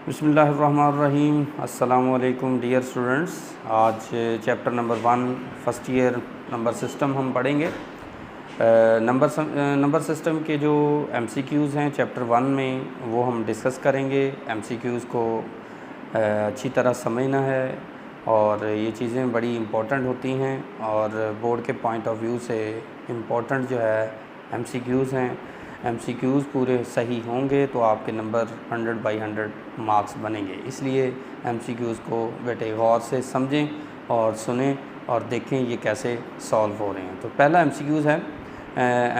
बिस्मिल्लाहिर्रहमानिर्रहीम। अस्सलामुअलैकुम dear students. आज chapter number 1 first year number system हम पढ़ेंगे। नंबर सिस्टम के जो MCQs हैं चैप्टर 1 में वो हम डिस्कस करेंगे। MCQs को अच्छी तरह समझना है और ये चीज़ें बड़ी इम्पोर्टेंट होती हैं और बोर्ड के पॉइंट ऑफ व्यू से इम्पोर्टेंट जो है MCQs हैं। MCQs पूरे सही होंगे तो आपके नंबर 100/100 मार्क्स बनेंगे। इसलिए MCQs को बेटे गौर से समझें और सुनें और देखें ये कैसे सॉल्व हो रहे हैं। तो पहला MCQs है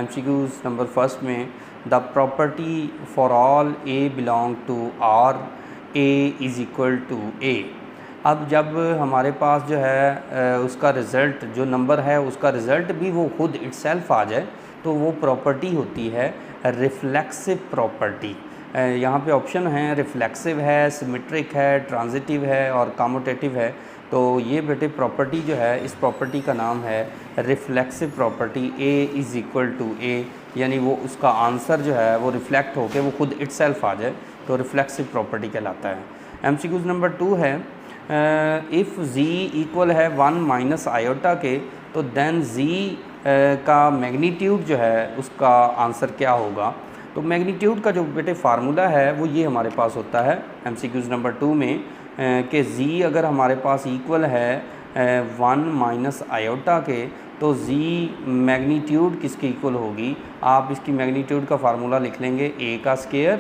MCQs नंबर फर्स्ट में, the property for all A belong to R A is equal to A। अब जब हमारे पास जो है उसका रिज़ल्ट जो नंबर है उसका रिज़ल्ट भी वो खुद इटसेल्फ आ जाए तो वो प्रॉपर्टी होती है रिफ्लेक्सिव प्रॉपर्टी। यहाँ पे ऑप्शन हैं, रिफ्लेक्सिव है, सिमेट्रिक है, ट्रांजिटिव है और कम्यूटेटिव है। तो ये बेटे प्रॉपर्टी जो है इस प्रॉपर्टी का नाम है reflexive property. A is equal to A, यानी वो उसका आंसर जो है वो रिफ्लेक्ट होकर वो खुद इटसेल्फ आ जाए तो रिफ्लेक्सिव प्रॉपर्टी कहलाता है। MCQs नंबर 2 है, इफ़ Z इक्वल है 1 माइनस आयोटा के तो देन Z का मैग्नीट्यूड जो है उसका आंसर क्या होगा। तो मैग्नीट्यूड का जो बेटे फार्मूला है वो ये हमारे पास होता है MCQs नंबर 2 में कि Z अगर हमारे पास इक्वल है 1 माइनस आयोटा के तो Z मैग्नीट्यूड किसके इक्वल होगी। आप इसकी मैग्नीट्यूड का फार्मूला लिख लेंगे A का स्केयर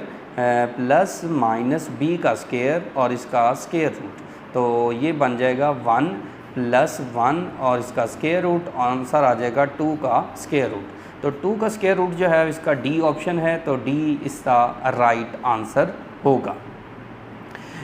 प्लस माइनस B का स्केयर और इसका स्केयर रूट। तो ये बन जाएगा 1 प्लस 1 और इसका स्केयर रूट, आंसर आ जाएगा 2 का स्केयर रूट। तो 2 का स्केयर रूट जो है इसका D ऑप्शन है तो D इसका राइट आंसर होगा।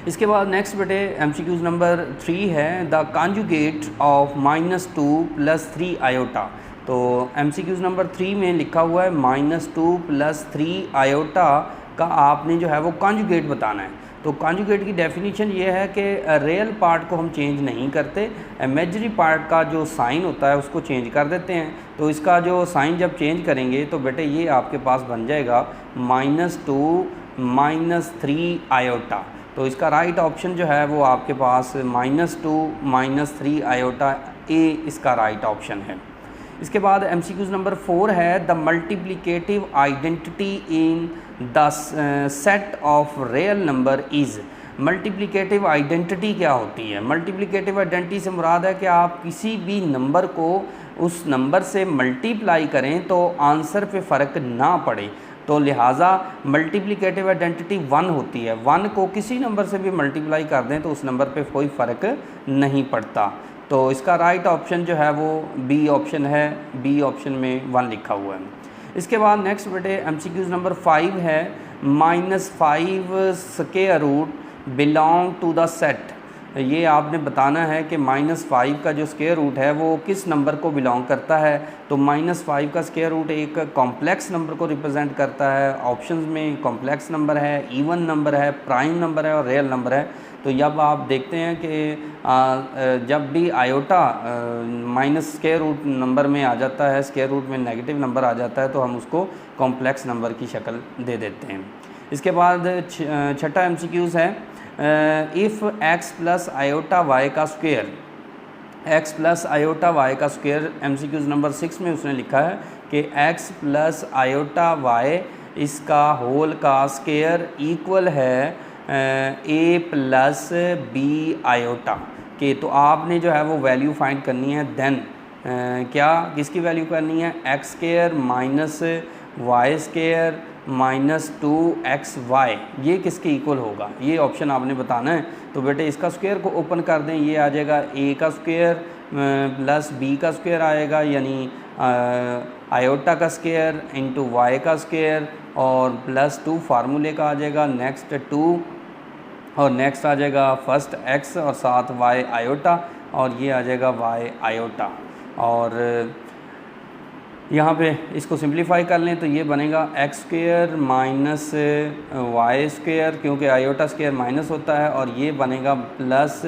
इसके बाद नेक्स्ट बेटे MCQs नंबर 3 है, द कॉन्जुगेट ऑफ -2 + 3 आयोटा। तो MCQs नंबर 3 में लिखा हुआ है -2 + 3 आयोटा का आपने जो है वो कॉन्जुगेट बताना है। तो कॉन्जुगेट की डेफिनेशन ये है कि रियल पार्ट को हम चेंज नहीं करते, इमेजिनरी पार्ट का जो साइन होता है उसको चेंज कर देते हैं। तो इसका जो साइन जब चेंज करेंगे तो बेटे ये आपके पास बन जाएगा -2 - 3 आयोटा। तो इसका राइट ऑप्शन जो है वो आपके पास -2 - 3 आयोटा, A इसका राइट ऑप्शन है। इसके बाद MCQs नंबर 4 है, the multiplicative identity in the set of real number is. Multiplicative identity क्या होती है। मल्टीप्लिकेटिव आइडेंटिटी से मुराद है कि आप किसी भी नंबर को उस नंबर से मल्टीप्लाई करें तो आंसर पे फ़र्क ना पड़े। तो लिहाजा मल्टीप्लिकेटिव आइडेंटिटी 1 होती है। 1 को किसी नंबर से भी मल्टीप्लाई कर दें तो उस नंबर पे कोई फ़र्क नहीं पड़ता। तो इसका राइट ऑप्शन जो है वो B ऑप्शन है, B ऑप्शन में 1 लिखा हुआ है। इसके बाद नेक्स्ट बेटे MCQs नंबर 5 है, -5 square root belong to the set. ये आपने बताना है कि -5 का जो स्क्वायर रूट है वो किस नंबर को बिलोंग करता है। तो -5 का स्क्वायर रूट एक कॉम्प्लेक्स नंबर को रिप्रेजेंट करता है। ऑप्शंस में कॉम्प्लेक्स नंबर है, इवन नंबर है, प्राइम नंबर है और रियल नंबर है। तो जब आप देखते हैं कि जब भी iota minus square root number में आ जाता है, स्क्वायर रूट में नेगेटिव नंबर आ जाता है तो हम उसको कॉम्प्लेक्स नंबर की शक्ल दे देते हैं। इसके बाद छठा MCQs है, इफ़ x + आयोटा y का स्क्वायर, x + आयोटा y का स्क्वायर MCQs नंबर 6 में उसने लिखा है कि x + आयोटा y इसका होल का स्क्वायर इक्वल है A + B आयोटा के। तो आपने जो है वो वैल्यू फाइंड करनी है। देन क्या किसकी वैल्यू करनी है, x² - y² - 2xy, ये किसके इक्वल होगा, ये ऑप्शन आपने बताना है। तो बेटे इसका स्क्वायर को ओपन कर दें, ये आ जाएगा A का स्क्वायर प्लस B का स्क्वायर आएगा, यानी आयोटा का स्क्वायर इंटू y का स्क्वायर और +2 फार्मूले का आ जाएगा, नेक्स्ट 2 और नेक्स्ट आ जाएगा फर्स्ट x और साथ y आयोटा और ये आ जाएगा y आयोटा। और यहाँ पे इसको सिंप्लीफाई कर लें तो ये बनेगा x² - y², क्योंकि आयोटा स्क्वायर माइनस होता है, और ये बनेगा प्लस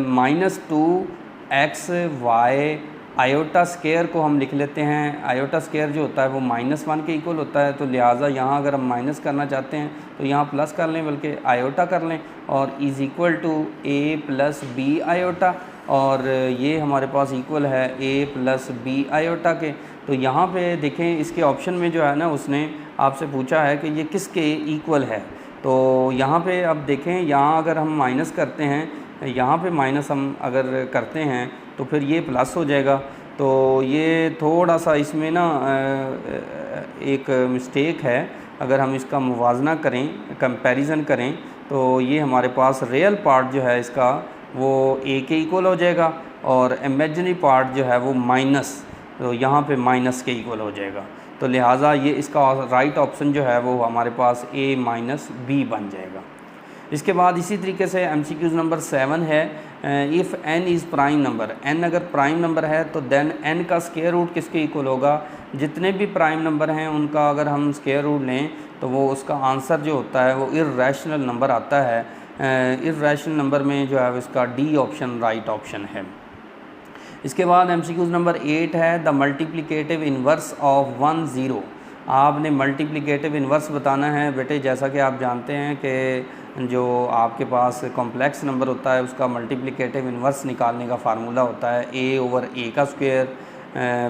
-2xy आयोटा स्केयर को हम लिख लेते हैं, आयोटा स्केयर जो होता है वो -1 के इक्वल होता है, तो लिहाजा यहाँ अगर हम माइनस करना चाहते हैं तो यहाँ प्लस कर लें, बल्कि आयोटा कर लें, और is equal to a plus b iota, और ये हमारे पास इक्वल है a प्लस बी आयोटा के। तो यहाँ पे देखें इसके ऑप्शन में जो है ना उसने आपसे पूछा है कि ये किसके इक्वल है। तो यहाँ पे अब देखें, यहाँ अगर हम माइनस करते हैं, यहाँ पे माइनस हम अगर करते हैं तो फिर ये प्लस हो जाएगा। तो ये थोड़ा सा इसमें ना एक मिस्टेक है। अगर हम इसका मुवाजना करें, कंपैरिजन करें, तो ये हमारे पास रियल पार्ट जो है इसका वो a के इक्वल हो जाएगा, और इमेजिनरी पार्ट जो है वो माइनस, तो यहाँ पे माइनस के इक्वल हो जाएगा। तो लिहाजा ये इसका राइट ऑप्शन जो है वो हमारे पास a माइनस बी बन जाएगा। इसके बाद इसी तरीके से MCQ नंबर 7 है, if n is prime number, n अगर प्राइम नंबर है तो देन n का स्क्वायर रूट किसके इक्वल होगा। जितने भी प्राइम नंबर हैं उनका अगर हम स्क्वायर रूट लें तो वो उसका आंसर जो होता है वो इर्रेशनल नंबर आता है। इर्रेशनल नंबर में जो है इसका डी ऑप्शन राइट ऑप्शन है। इसके बाद MCQ नंबर 8 है, द मल्टीप्लिकेटिव इन्वर्स ऑफ 1 0। आपने मल्टीप्लिकेटिव इन्वर्स बताना है बेटे। जैसा कि आप जानते हैं कि जो आपके पास कॉम्प्लेक्स नंबर होता है उसका मल्टीप्लिकेटिव इन्वर्स निकालने का फार्मूला होता है a ओवर a का स्क्वायर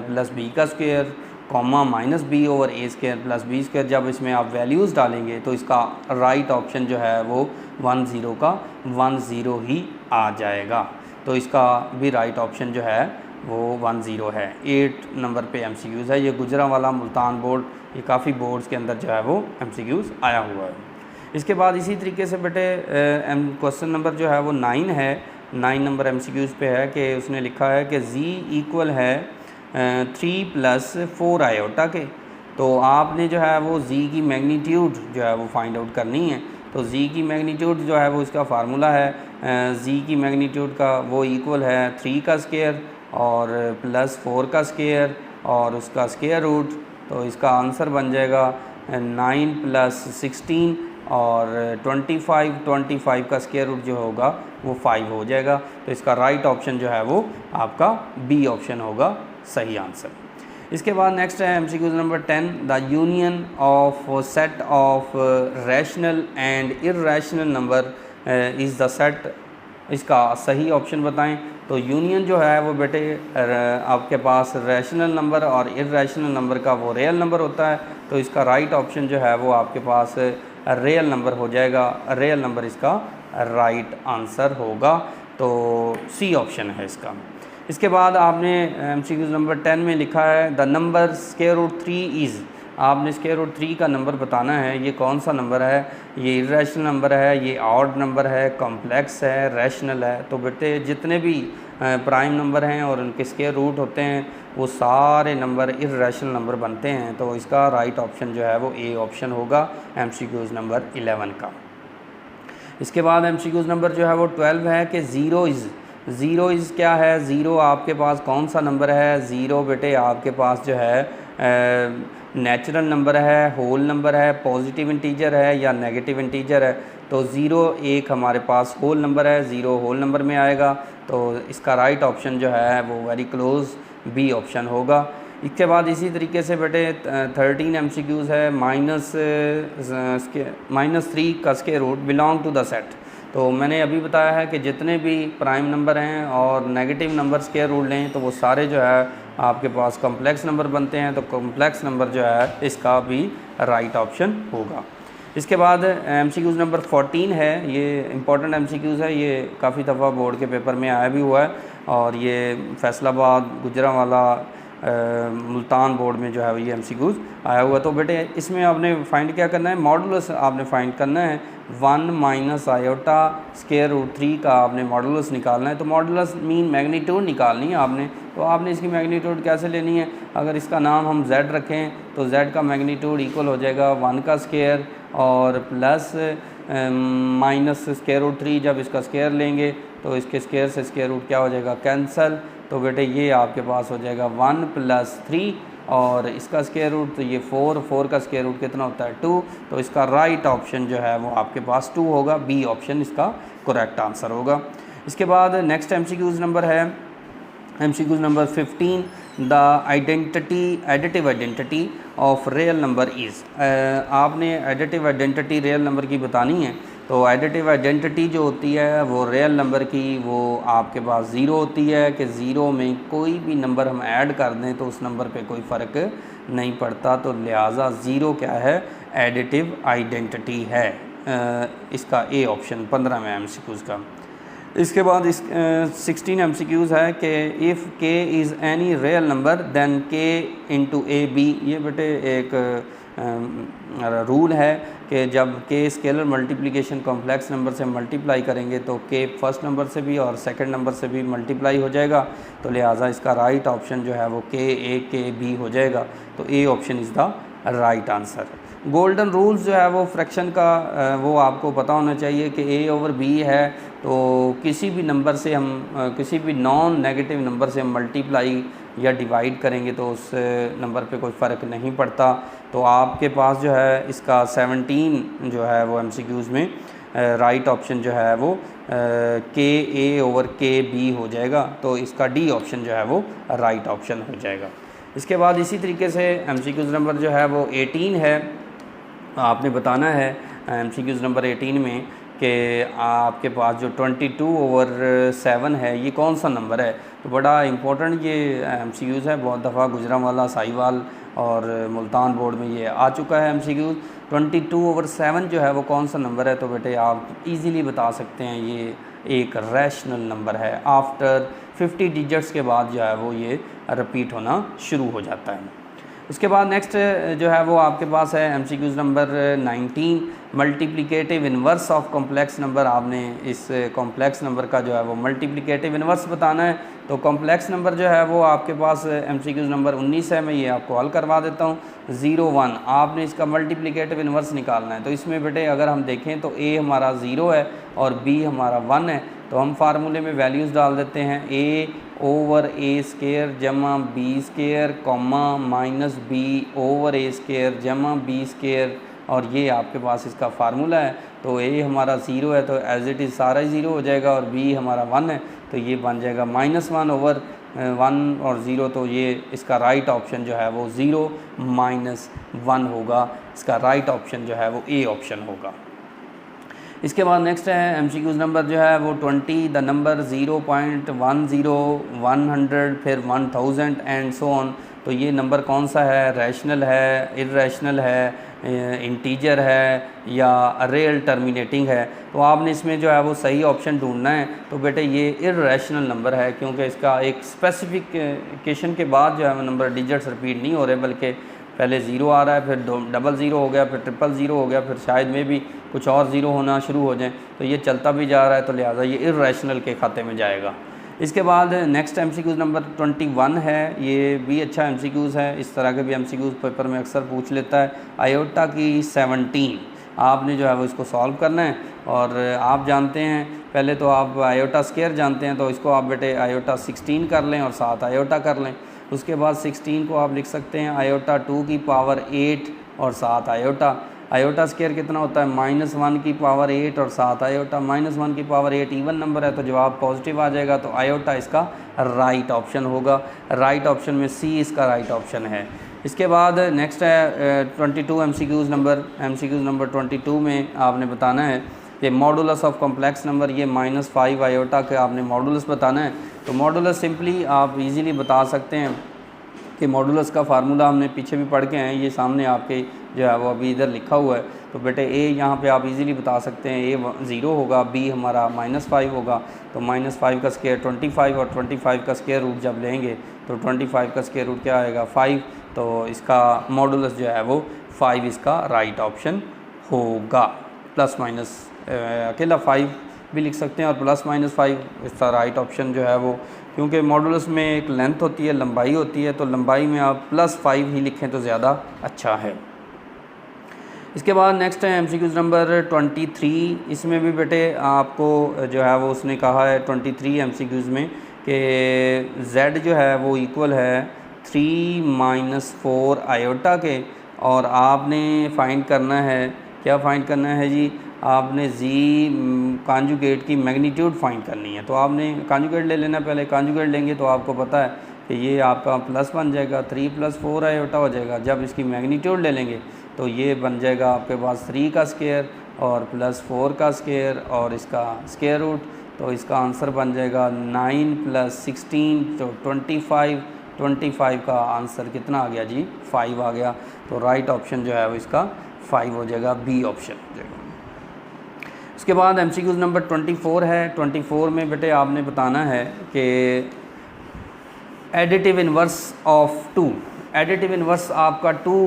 प्लस b का square, comma minus b over a square plus b square. जब इसमें आप वैल्यूज़ डालेंगे तो इसका राइट ऑप्शन जो है वो 1 0 का 1 0 ही आ जाएगा। तो इसका भी राइट ऑप्शन जो है वो 1 0 है। 8 नंबर पे MCQs है। ये गुजरांवाला, मुल्तान बोर्ड, ये काफ़ी बोर्ड्स के अंदर जो है वो MCQs आया हुआ है। इसके बाद इसी तरीके से बेटे क्वेश्चन नंबर जो है वो 9 है, 9 नंबर MCQs पे है कि उसने लिखा है कि z इक्वल है 3 प्लस 4 आयोटा के। तो आपने जो है वो z की मैग्नीट्यूड जो है वो फाइंड आउट करनी है। तो z की मैग्नीट्यूड जो है वो इसका फार्मूला है, z की मैग्नीट्यूड का वो इक्वल है 3 का स्क्वायर और प्लस 4 का स्क्वायर और उसका स्क्वायर रूट। तो इसका आंसर बन जाएगा 9 प्लस 16 और 25 का स्क्वायर रूट जो होगा वो 5 हो जाएगा। तो इसका राइट ऑप्शन जो है वो आपका बी ऑप्शन होगा सही आंसर। इसके बाद नेक्स्ट है MCQ number 10, the union of set of rational and irrational number is the set. इसका सही ऑप्शन बताएं। तो यूनियन जो है वो बेटे आपके पास रैशनल नंबर और इर्रेशनल नंबर का वो रियल नंबर होता है। तो इसका राइट ऑप्शन जो है वो आपके पास रियल नंबर हो जाएगा। रियल नंबर इसका राइट आंसर होगा। तो सी ऑप्शन है इसका। इसके बाद आपने MCQ नंबर 10 में लिखा है the number square root 3 is. आपने स्क्वायर रूट 3 का नंबर बताना है। ये कौन सा नंबर है, ये इर्रेशनल नंबर है, ये ऑड नंबर है, कॉम्प्लेक्स है, रैशनल है। तो बेटे जितने भी प्राइम नंबर हैं और उनके स्क्वायर रूट होते हैं वो सारे नंबर इर्रेशनल नंबर बनते हैं। तो इसका राइट ऑप्शन जो है वो ए ऑप्शन होगा MCQ नंबर 11 का। इसके बाद MCQ नंबर जो है वो 12 है कि ज़ीरो इज़ क्या है। ज़ीरो आपके पास कौन सा नंबर है। ज़ीरो बेटे आपके पास जो है नेचुरल नंबर है, होल नंबर है, पॉजिटिव इंटीजर है या नेगेटिव इंटीजर है। तो ज़ीरो एक हमारे पास होल नंबर है, ज़ीरो होल नंबर में आएगा। तो इसका राइट ऑप्शन जो है वो वेरी क्लोज बी ऑप्शन होगा। इसके बाद इसी तरीके से बेटे 13 MCQs है, -3 का square root belong to the set. तो मैंने अभी बताया है कि जितने भी प्राइम नंबर हैं और नेगेटिव नंबर स्क्वायर रूट लें तो वो सारे जो है आपके पास कॉम्प्लेक्स नंबर बनते हैं। तो कॉम्प्लेक्स नंबर जो है इसका भी राइट ऑप्शन होगा। इसके बाद MCQ नंबर 14 है। ये इंपॉर्टेंट MCQs है, ये काफ़ी दफ़ा बोर्ड के पेपर में आया भी हुआ है और ये फैसलाबाद, गुजरांवाला, मुल्तान बोर्ड में जो है ये MCQs आया हुआ। तो बेटे इसमें आपने फ़ाइंड क्या करना है, मॉडुलस आपने फ़ाइंड करना है। 1 माइनस आयोटा स्क्वायर रूट 3 का आपने मॉडुलस निकालना है। तो मॉडुलस मीन मैग्नीट्यूड निकालनी है आपने। तो आपने इसकी मैग्नीट्यूड कैसे लेनी है, अगर इसका नाम हम Z रखें तो Z का मैग्नीट्यूड इक्वल हो जाएगा 1 का स्क्वायर और प्लस माइनस स्क्वायर रूट 3। जब इसका स्क्वायर लेंगे तो इसके स्क्वायर से स्क्वायर रूट क्या हो जाएगा, कैंसल। तो बेटे ये आपके पास हो जाएगा 1 प्लस 3 और इसका स्क्वायर रूट तो ये 4 का स्क्वायर रूट कितना होता है 2। तो इसका राइट ऑप्शन जो है वो आपके पास 2 होगा। बी ऑप्शन इसका करेक्ट आंसर होगा। इसके बाद नेक्स्ट MCQs नंबर है MCQ number 15, the additive identity of real number is. आपने एडिटिव आइडेंटिटी रियल नंबर की बतानी है। तो एडिटिव आइडेंटिटी जो होती है वो रियल नंबर की, वो आपके पास ज़ीरो होती है कि ज़ीरो में कोई भी नंबर हम ऐड कर दें तो उस नंबर पे कोई फ़र्क नहीं पड़ता। तो लिहाजा ज़ीरो क्या है, एडिटिव आइडेंटिटी है। इसका ए ऑप्शन 15 में MCQs का। इसके बाद इस 16 MCQs है कि if k is any real number then k into a b. ये बेटे एक रूल है कि जब k scalar multiplication complex number से मल्टीप्लाई करेंगे तो k फर्स्ट नंबर से भी और सेकंड नंबर से भी मल्टीप्लाई हो जाएगा। तो लिहाजा इसका राइट ऑप्शन जो है वो k a k b हो जाएगा। तो A option is the right answer. Golden rules जो है वो फ्रैक्शन का वो आपको पता होना चाहिए कि a ओवर b है तो किसी भी नंबर से हम किसी भी नॉन नेगेटिव नंबर से हम मल्टीप्लाई या डिवाइड करेंगे तो उस नंबर पे कोई फ़र्क नहीं पड़ता। तो आपके पास जो है इसका 17 जो है वो MCQs में राइट ऑप्शन जो है वो के ए ओवर के बी हो जाएगा। तो इसका डी ऑप्शन जो है वो राइट ऑप्शन हो जाएगा। इसके बाद इसी तरीके से MCQs नंबर जो है वो 18 है। आपने बताना है MCQs नंबर 18 में कि आपके पास जो 22 ओवर 7 है ये कौन सा नंबर है। तो बड़ा इम्पोर्टेंट ये MCQs है, बहुत दफ़ा गुजरांवाला, साहिवाल और मुल्तान बोर्ड में ये आ चुका है MCQs। 22 ओवर 7 जो है वो कौन सा नंबर है। तो बेटे आप इजीली बता सकते हैं ये एक रैशनल नंबर है। आफ्टर 50 डिजिट्स के बाद जो है वो ये रिपीट होना शुरू हो जाता है। उसके बाद नेक्स्ट जो है वो आपके पास है MCQs number 19, multiplicative inverse of complex number. आपने इस कॉम्प्लेक्स नंबर का जो है वो मल्टीप्लिकेटिव इन्वर्स बताना है। तो कॉम्प्लेक्स नंबर जो है वो आपके पास MCQs नंबर 19 है। मैं ये आपको हल करवा देता हूँ। 0 1 आपने इसका मल्टीप्लिकेटिव इन्वर्स निकालना है। तो इसमें बेटे अगर हम देखें तो a हमारा 0 है और b हमारा 1 है। तो हम फार्मूले में वैल्यूज़ डाल देते हैं a ओवर a स्केयर जमा b square comma minus b over a square जमा b स्केयर, और ये आपके पास इसका फार्मूला है। तो a हमारा 0 है तो एज इट इज़ सारा ही 0 हो जाएगा और b हमारा 1 है तो ये बन जाएगा -1 ओवर 1 और 0। तो ये इसका राइट ऑप्शन जो है वो 0 -1 होगा। इसका राइट ऑप्शन जो है वो ए ऑप्शन होगा। इसके बाद नेक्स्ट है MCQs नंबर जो है वो 20, द नंबर 0.10 100 फिर 1000 एंड सो ऑन। तो ये नंबर कौन सा है, रैशनल है, इर्रेशनल है, इंटीजर है या रियल टर्मिनेटिंग है। तो आपने इसमें जो है वो सही ऑप्शन ढूंढना है। तो बेटे ये इर्रेशनल नंबर है क्योंकि इसका एक स्पेसिफिकेशन के बाद जो है वो नंबर डिजिट्स रिपीट नहीं हो रहे, बल्कि पहले 0 आ रहा है, फिर 00 हो गया, फिर 000 हो गया, फिर शायद में भी कुछ और 0 होना शुरू हो जाए। तो ये चलता भी जा रहा है, तो लिहाजा ये इर्रेशनल के खाते में जाएगा। इसके बाद नेक्स्ट MCQs नंबर 21 है। ये भी अच्छा MCQs है, इस तरह के भी MCQs पेपर में अक्सर पूछ लेता है। आयोटा की 17 आपने जो है वो इसको सॉल्व करना है। और आप जानते हैं पहले तो आप आयोटा स्क्वायर जानते हैं, तो इसको आप बेटे आयोटा 16 कर लें और 7 आयोटा कर लें। उसके बाद 16 को आप लिख सकते हैं आयोटा 2 की पावर 8 और 7 आयोटा। आयोटा स्क्वायर कितना होता है, -1 की पावर 8 और 7 आयोटा। -1 की पावर 8 इवन नंबर है तो जवाब पॉजिटिव आ जाएगा। तो आयोटा इसका राइट ऑप्शन होगा। राइट ऑप्शन में सी इसका राइट ऑप्शन है। इसके बाद नेक्स्ट है 22 MCQs नंबर 22 में आपने बताना है कि मॉडुलस ऑफ कॉम्प्लेक्स नंबर, ये -5 आयोटा के आपने मॉडुलस बताना है। तो मॉडुलस सिंपली आप इजीली बता सकते हैं कि मॉडुलस का फार्मूला हमने पीछे भी पढ़ के हैं, ये सामने आपके जो है वो अभी इधर लिखा हुआ है। तो बेटे ए यहाँ पे आप इजीली बता सकते हैं, ए 0 होगा, बी हमारा -5 होगा। तो -5 का स्क्वायर 25 और 25 का स्क्वायर रूट जब लेंगे तो 25 का स्क्वायर रूट क्या आएगा 5। तो इसका मॉडुलस जो है वो 5 इसका राइट ऑप्शन होगा। प्लस माइनस अकेला 5 भी लिख सकते हैं और +-5 इसका राइट ऑप्शन जो है वो, क्योंकि मॉडुलस में एक लेंथ होती है, लंबाई होती है, तो लंबाई में आप +5 ही लिखें तो ज़्यादा अच्छा है। इसके बाद नेक्स्ट है MCQs नंबर 23। इसमें भी बेटे आपको जो है वो उसने कहा है 23 MCQs में कि Z जो है वो इक्वल है 3 - 4 आयोटा के, और आपने फाइंड करना है, क्या फाइंड करना है जी, आपने जी कॉन्जुगेट की मैग्नीट्यूड फाइंड करनी है। तो आपने कॉन्जुगेट ले लेना, पहले कॉन्जुगेट लेंगे तो आपको पता है कि ये आपका प्लस बन जाएगा, 3 + 4 आयोटा हो जाएगा। जब इसकी मैग्नीट्यूड ले लेंगे तो ये बन जाएगा आपके पास 3 का स्क्वायर और प्लस 4 का स्क्वायर और इसका स्क्वायर रूट। तो इसका आंसर बन जाएगा 9 + 16 तो 25 का आंसर कितना आ गया जी? 5 आ गया। तो राइट ऑप्शन जो है वो इसका 5 हो जाएगा, बी ऑप्शन हो जाएगा। उसके बाद MCQ नंबर 24 है। 24 में बेटे आपने बताना है कि additive inverse of 2, additive inverse आपका 2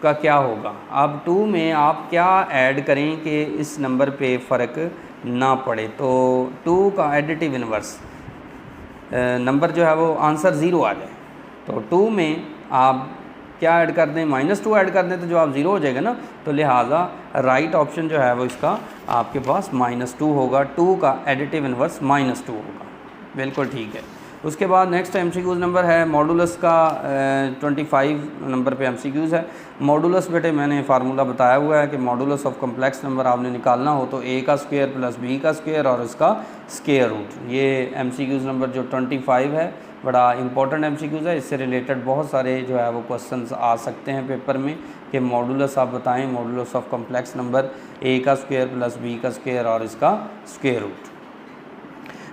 का क्या होगा। अब 2 में आप क्या ऐड करें कि इस नंबर पे फ़र्क ना पड़े। तो 2 का एडिटिव इन्वर्स नंबर जो है वो आंसर 0 आ जाए। तो 2 में आप क्या ऐड कर दें? -2 ऐड कर दें तो जवाब 0 हो जाएगा ना। तो लिहाजा राइट ऑप्शन जो है वो इसका आपके पास -2 होगा। 2 का एडिटिव इन्वर्स -2 होगा, बिल्कुल ठीक है। उसके बाद नेक्स्ट MCQ नंबर है मॉडुलस का। 25 नंबर पे MCQ है। मॉडुलस बेटे मैंने फार्मूला बताया हुआ है कि मॉडुलस ऑफ कम्प्लेक्स नंबर आपने निकालना हो तो a का स्क्वायर प्लस b का स्क्वायर और इसका स्क्वायर रूट। ये MCQ नंबर जो 25 है बड़ा इंपॉर्टेंट MCQ है। इससे रिलेटेड बहुत सारे जो है वो क्वेश्चंस आ सकते हैं पेपर में कि मॉडुलस आप बताएं, modulus of complex number a का स्क्वायर प्लस b का स्क्वायर और इसका square root.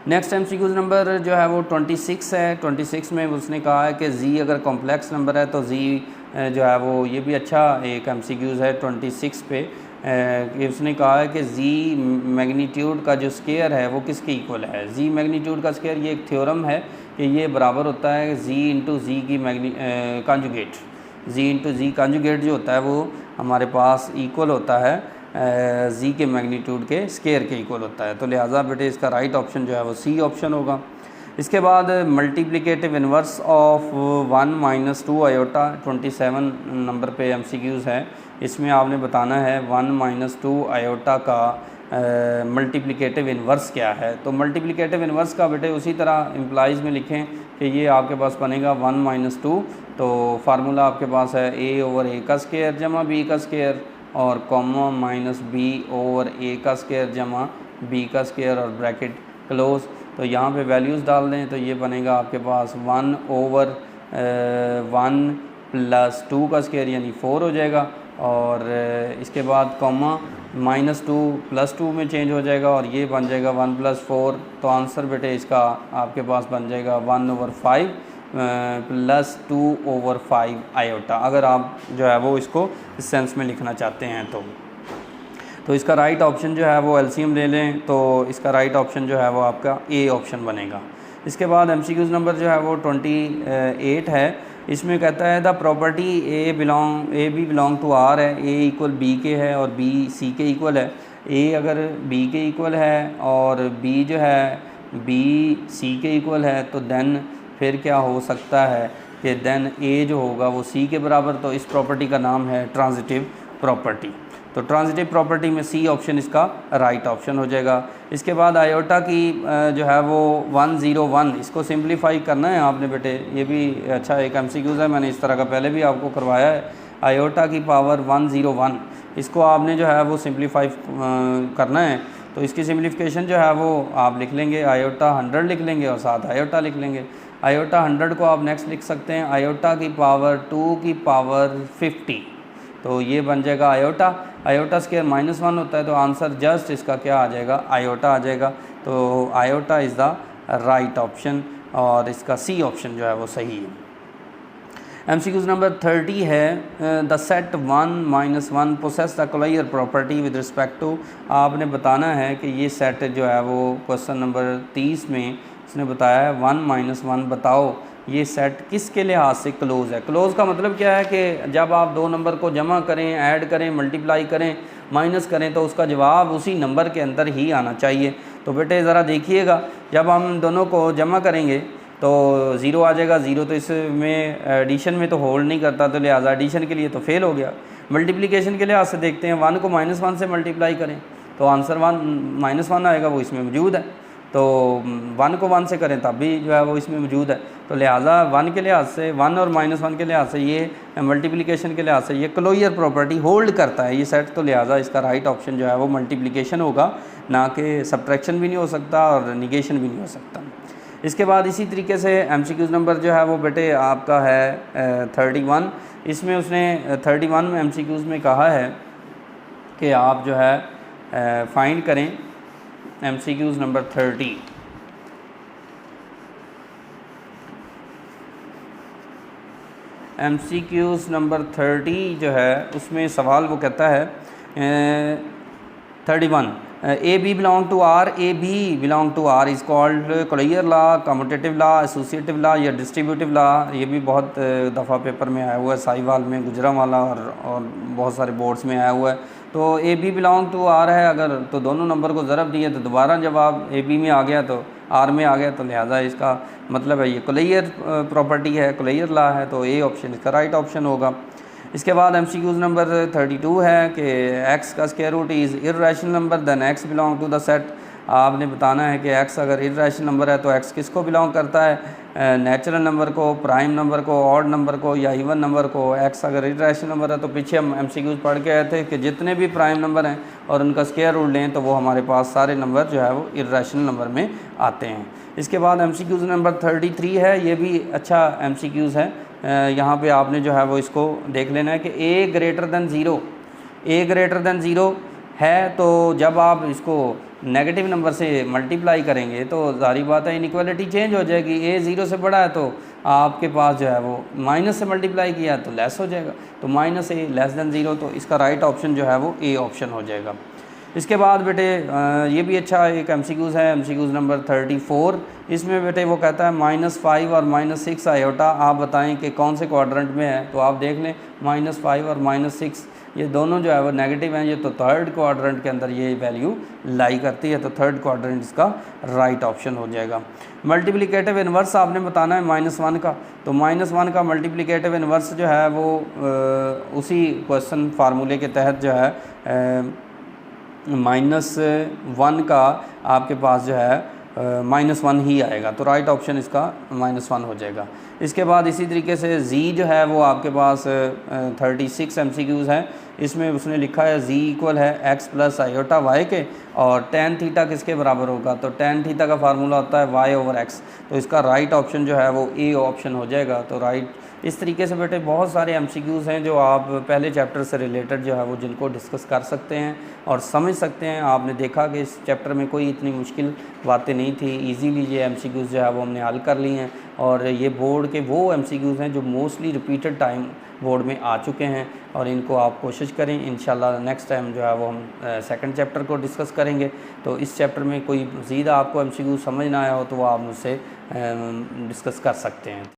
Next MCQ number जो है वो 26 है। 26 में उसने कहा है कि z अगर कॉम्प्लेक्स नंबर है तो z जो है वो, ये भी अच्छा एक MCQ है 26 पे। उसने कहा है कि z मैग्नीट्यूड का जो स्क्वायर है वो किसके इक्वल है। z मैग्नीट्यूड का स्क्वायर ये एक थ्योरम है कि ये बराबर होता है z × z की कॉन्जुगेट। z × z कॉन्जुगेट जो होता है वो हमारे पास इक्वल होता है z के मैग्नीट्यूड के स्क्वायर के इक्वल होता है। तो लिहाजा बेटे इसका राइट ऑप्शन जो है वो सी ऑप्शन होगा। इसके बाद multiplicative inverse of 1 - 2 iota 27 number पे MCQ है। इसमें आपने बताना है 1 - 2 आयोटा का मल्टीप्लिकेटिव इन्वर्स क्या है। तो मल्टीप्लिकेटिव इन्वर्स का बेटे उसी तरह इम्प्लाइज में लिखें कि ये आपके पास बनेगा 1 - 2। तो फार्मूला आपके पास है a/a का स्क्वायर जमा b का स्क्वायर और कॉमा -b/a का स्क्वायर जमा b का स्क्वायर और ब्रैकेट क्लोज। तो यहाँ पे वैल्यूज़ डाल दें तो ये बनेगा आपके पास 1/1 + 2 का स्क्वायर यानी 4 हो जाएगा। और इसके बाद कॉमा -2 + 2 में चेंज हो जाएगा और ये बन जाएगा 1 + 4। तो आंसर बेटे इसका आपके पास बन जाएगा 1/5 + 2/5 आयोटा, अगर आप जो है वो इसको इस सेंस में लिखना चाहते हैं तो इसका राइट ऑप्शन जो है वो एलसीएम ले लें तो इसका राइट ऑप्शन जो है वो आपका ए ऑप्शन बनेगा। इसके बाद MCQ नंबर जो है वो 28 है। इसमें कहता है the property a b belong to R है, a = b के है और b c के इक्वल है। a अगर b के इक्वल है और b जो है b c के इक्वल है तो देन फिर क्या हो सकता है कि देन a जो होगा वो c के बराबर। तो इस प्रॉपर्टी का नाम है ट्रांजिटिव प्रॉपर्टी। तो ट्रांजिटिव प्रॉपर्टी में सी ऑप्शन इसका राइट ऑप्शन हो जाएगा। इसके बाद आयोटा की जो है वो 101, इसको सिंप्लीफाई करना है आपने बेटे। ये भी अच्छा एक MCQ है, मैंने इस तरह का पहले भी आपको करवाया है। आयोटा की पावर 101, इसको आपने जो है वो सिंप्लीफाई करना है। तो इसकी सिंप्लीफिकेशन जो है वो आप लिख लेंगे, आयोटा 100 लिख लेंगे और साथ आयोटा लिख लेंगे। आयोटा 100 को आप नेक्स्ट लिख सकते हैं आयोटा की पावर 2 की पावर 50। तो ये बन जाएगा आयोटा स्क्वायर -1 होता है तो आंसर जस्ट इसका क्या आ जाएगा, आयोटा आ जाएगा। तो iota is the right option और इसका सी ऑप्शन जो है वो सही है। MCQ नंबर 30 है the set 1 - 1 possess the closure property with respect to. आपने बताना है कि ये सेट जो है वो क्वेश्चन नंबर 30 में इसने बताया है 1 - 1 बताओ ये सेट किसके लिहाज से क्लोज़ है। क्लोज़ का मतलब क्या है कि जब आप दो नंबर को जमा करें, ऐड करें, मल्टीप्लाई करें, माइनस करें तो उसका जवाब उसी नंबर के अंदर ही आना चाहिए। तो बेटे ज़रा देखिएगा, जब हम दोनों को जमा करेंगे तो 0 आ जाएगा। 0 तो इसमें एडिशन में तो होल्ड नहीं करता, तो लिहाजा एडिशन के लिए तो फेल हो गया। मल्टीप्लिकेशन के लिहाज से देखते हैं, 1 को -1 से मल्टीप्लाई करें तो आंसर 1 - 1 आएगा, वो इसमें मौजूद है। तो 1 को 1 से करें तब भी जो है वो इसमें मौजूद है। तो लिहाजा 1 के लिहाज से, 1 और -1 के लिहाज से, ये मल्टीप्लिकेशन के लिहाज से ये क्लोजर प्रॉपर्टी होल्ड करता है ये सेट। तो लिहाजा इसका राइट ऑप्शन जो है वो मल्टीप्लिकेशन होगा, ना कि सब्ट्रैक्शन भी नहीं हो सकता और निगेशन भी नहीं हो सकता। इसके बाद इसी तरीके से MCQs नंबर जो है वो बेटे आपका है 31। इसमें उसने 31 में MCQs में कहा है कि आप जो है फाइंड करें MCQs नंबर 30। MCQs नंबर 30 जो है उसमें सवाल वो कहता है 31 a b belong to R, a b belong to R is called closure law, commutative law, associative law या डिस्ट्रीब्यूटिव लॉ। ये भी बहुत दफ़ा पेपर में आया हुआ है, साहिवाल में, गुजरांवाला और बहुत सारे बोर्ड्स में आया हुआ है। तो a b belong to R है अगर, तो दोनों नंबर को ज़रब दिए तो दोबारा जब आप ए बी में आ गया तो आर में आ गया, तो लिहाजा इसका मतलब है ये क्लोजर प्रॉपर्टी है, क्लोजर लॉ है। तो ए ऑप्शन इसका राइट ऑप्शन होगा। इसके बाद MCQs नंबर 32 है कि x का square root is irrational number then x belong to the set. आपने बताना है कि x अगर इर्रेशनल नंबर है तो x किसको बिलोंग करता है, नेचुरल नंबर को, प्राइम नंबर को, ऑड नंबर को या इवन नंबर को। x अगर इर्रेशनल नंबर है तो पीछे हम MCQs पढ़ के आए थे कि जितने भी प्राइम नंबर हैं और उनका स्क्वायर रूट लें तो वो हमारे पास सारे नंबर जो है वो इर्रेशनल नंबर में आते हैं। इसके बाद MCQs नंबर 33 है, ये भी अच्छा MCQs है। यहाँ पे आपने जो है वो इसको देख लेना है कि a ग्रेटर दैन ज़ीरो है, तो जब आप इसको नेगेटिव नंबर से मल्टीप्लाई करेंगे तो जारी बात है इनइक्वालिटी चेंज हो जाएगी। a 0 से बड़ा है तो आपके पास जो है वो माइनस से मल्टीप्लाई किया तो लेस हो जाएगा, तो -a लेस दैन 0, तो इसका राइट ऑप्शन जो है वो a ऑप्शन हो जाएगा। इसके बाद बेटे ये भी अच्छा एक MCQs है, MCQs नंबर 34। इसमें बेटे वो कहता है -5 और -6 आयोटा, आप बताएं कि कौन से क्वाड्रेंट में है। तो आप देख लें -5 और -6 ये दोनों जो है वो नेगेटिव हैं, ये तो थर्ड क्वाड्रेंट के अंदर ये वैल्यू लाई करती है, तो थर्ड क्वाड्रेंट इसका राइट ऑप्शन हो जाएगा। मल्टीप्लिकेटिव इन्वर्स आपने बताना है -1 का, तो -1 का मल्टीप्लिकेटिव इन्वर्स जो है वो उसी क्वेश्चन फार्मूले के तहत जो है -1 का आपके पास जो है -1 ही आएगा, तो राइट ऑप्शन इसका -1 हो जाएगा। इसके बाद इसी तरीके से z जो है वो आपके पास 36 MCQs है। इसमें उसने लिखा है z इक्वल है x प्लस आयोटा y के, और tan थीटा किसके बराबर होगा, तो tan थीटा का फार्मूला होता है y ओवर x, तो इसका राइट ऑप्शन जो है वो a ऑप्शन हो जाएगा। तो राइट इस तरीके से बेटे बहुत सारे MCQs हैं जो आप पहले चैप्टर से रिलेटेड जो है वो जिनको डिस्कस कर सकते हैं और समझ सकते हैं। आपने देखा कि इस चैप्टर में कोई इतनी मुश्किल बातें नहीं थी, इजीली ये MCQs जो है वो हमने हल कर ली हैं। और ये बोर्ड के वो MCQs हैं जो मोस्टली रिपीटेड टाइम बोर्ड में आ चुके हैं, और इनको आप कोशिश करें। इंशाल्लाह नेक्स्ट टाइम जो है वो हम सेकंड चैप्टर को डिस्कस करेंगे। तो इस चैप्टर में कोई मज़ीद आपको MCQ समझ ना आया हो तो वो आप मुझसे डिस्कस कर सकते हैं।